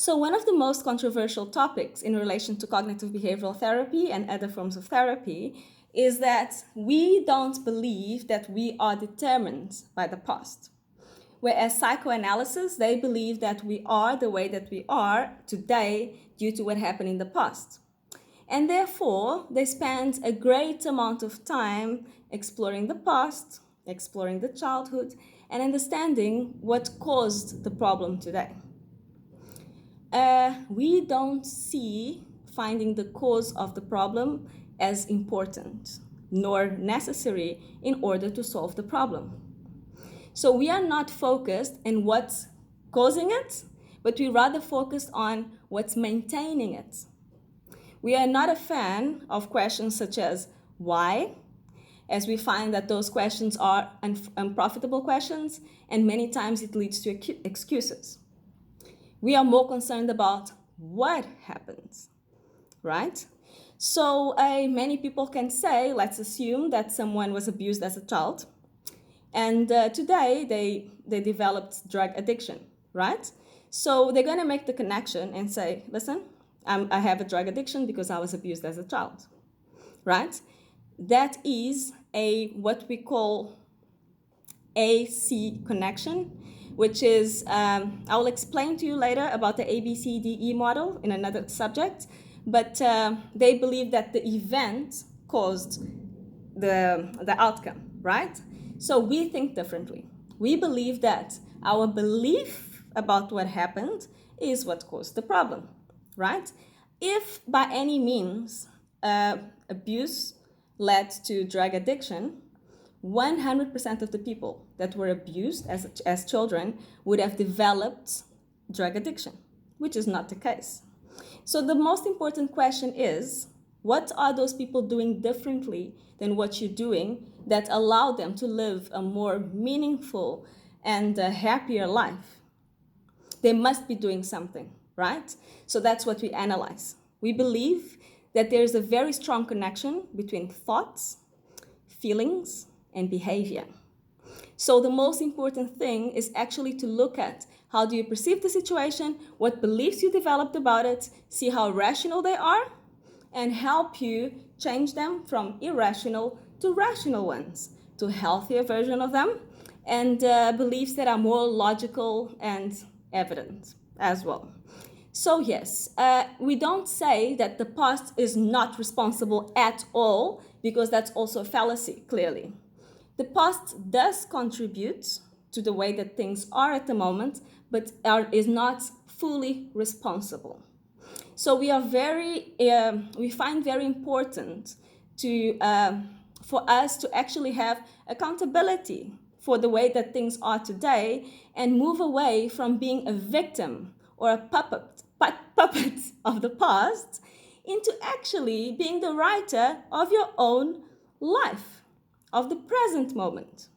So one of the most controversial topics in relation to cognitive behavioral therapy and other forms of therapy is that we don't believe that we are determined by the past. Whereas psychoanalysis, they believe that we are the way that we are today due to what happened in the past. And therefore, they spend a great amount of time exploring the past, exploring the childhood, and understanding what caused the problem today. We don't see finding the cause of the problem as important nor necessary in order to solve the problem. So we are not focused on what's causing it, but we rather focus on what's maintaining it. We are not a fan of questions such as why, as we find that those questions are unprofitable questions, and many times it leads to excuses. We are more concerned about what happens, right? So many people can say, let's assume that someone was abused as a child, and today they developed drug addiction, right? So they're going to make the connection and say, listen, I have a drug addiction because I was abused as a child, right? That is what we call AC connection, which is, I will explain to you later about the ABCDE model in another subject, but they believe that the event caused the outcome, right? So we think differently. We believe that our belief about what happened is what caused the problem, right? If by any means abuse led to drug addiction, 100% of the people that were abused as children would have developed drug addiction, which is not the case. So the most important question is, what are those people doing differently than what you're doing that allow them to live a more meaningful and happier life? They must be doing something, right? So that's what we analyze. We believe that there's a very strong connection between thoughts, feelings, and behavior. So the most important thing is actually to look at how do you perceive the situation, what beliefs you developed about it, see how rational they are, and help you change them from irrational to rational ones, to a healthier version of them, and beliefs that are more logical and evident as well. So yes, we don't say that the past is not responsible at all, because that's also a fallacy, clearly. The past does contribute to the way that things are at the moment, but is not fully responsible. So we find very important for us to actually have accountability for the way that things are today and move away from being a victim or a puppet of the past into actually being the writer of your own life, of the present moment.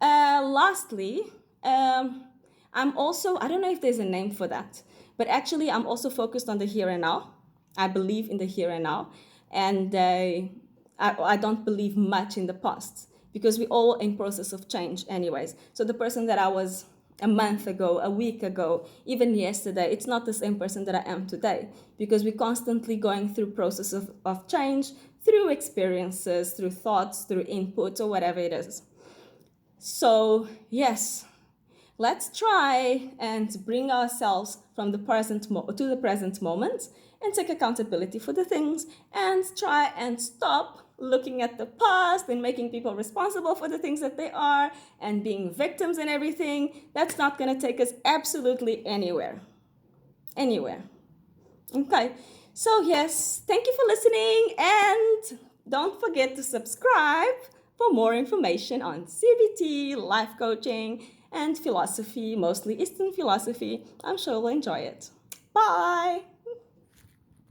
Lastly, I'm also, I don't know if there's a name for that, but actually I'm also focused on the here and now. I believe in the here and now, and I don't believe much in the past, because we're all in process of change anyways. So the person that I was a month ago, a week ago, even yesterday, it's not the same person that I am today, because we're constantly going through process of change, through experiences, through thoughts, through input, or whatever it is. So yes, let's try and bring ourselves from the present to the present moment and take accountability for the things, and try and stop looking at the past and making people responsible for the things that they are and being victims and everything. That's not going to take us absolutely anywhere. Okay, so yes, thank you for listening, and don't forget to subscribe for more information on CBT, life coaching, and philosophy, mostly Eastern philosophy. I'm sure you'll enjoy it. Bye!